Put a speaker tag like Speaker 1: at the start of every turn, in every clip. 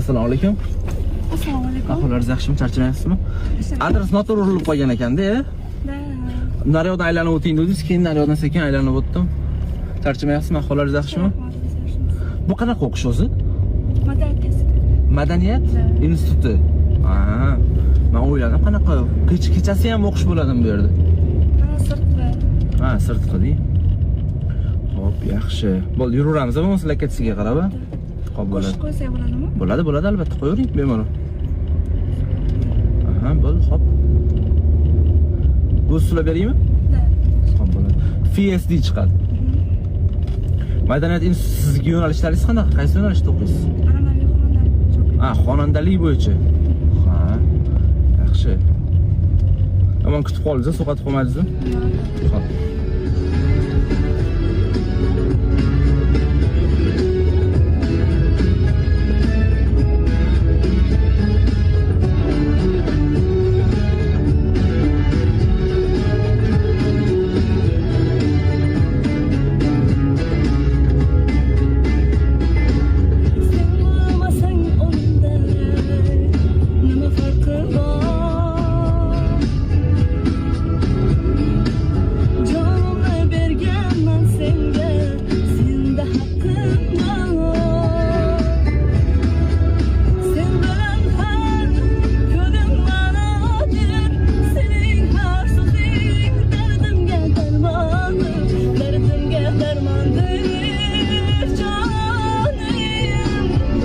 Speaker 1: Assalomu alaykum.
Speaker 2: Assalomu alaykum.
Speaker 1: Ahvolingiz yaxshimi? Charchamayapsizmi? Adres noto'g'ri urilib qolgan ekan-da. Naryoqdan aylanib o'ting dedingiz, keyin naryoqdan sekin aylanib o'tdim. Charchamayapsizmi? Ahvolingiz yaxshimi? Bu qanaqa o'qish o'zi? Madaniyat instituti. Ha. Men o'yladim, qanaqa kechasi ham o'qish bo'ladimi bu yerda?
Speaker 2: Sirtqi.
Speaker 1: Ha, sirtqi. Xo'p, yaxshi. Bo'ldi, yuraveramiz, bo'lmasa lokatsiyaga qarab. Xo'p, bo'ladi.
Speaker 2: Qo'ysak bo'ladimi?
Speaker 1: Bo'ladi, albatta qo'yavering, bemalol. Aha, bo'ldi, xo'p. Bu usulga beraymi? Xo'p, bo'ladi. FSD chiqadi. Madaniyat instituti sizga yo'nalishlaringiz qanaqa? Qaysi yo'nalishda o'qiysiz? Ha, xonandalik bo'yicha. Ha. Yaxshi. Aman kutib qoldingiz, so'qatib qolmadingizmi? Xo'p.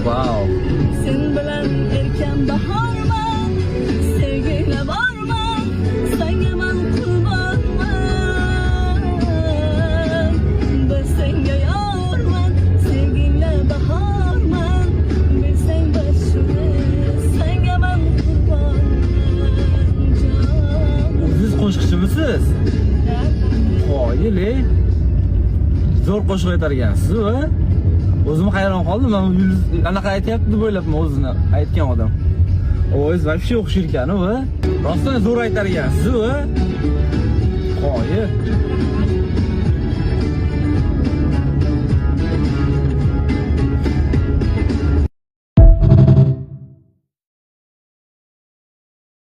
Speaker 1: Wow.
Speaker 2: Sen bilan erken baharman, sevgiyle varman, senga men qurbanman. Bir senga yorman, sevgiyle baharman, bir sen başımı, senga men qurbanman.
Speaker 1: Siz qo'shiqchimisiz? Qo'yili. Zo'r qo'shiq aytar ekansiz, va? O'zim hayron qoldim. Men yulduz anaqa aytayapti deb o'ylabman o'zini aytgan odam. O'zingiz вообще o'xshir ekan, va? Rostdan zo'r aytar ekansiz, va? Qo'yi.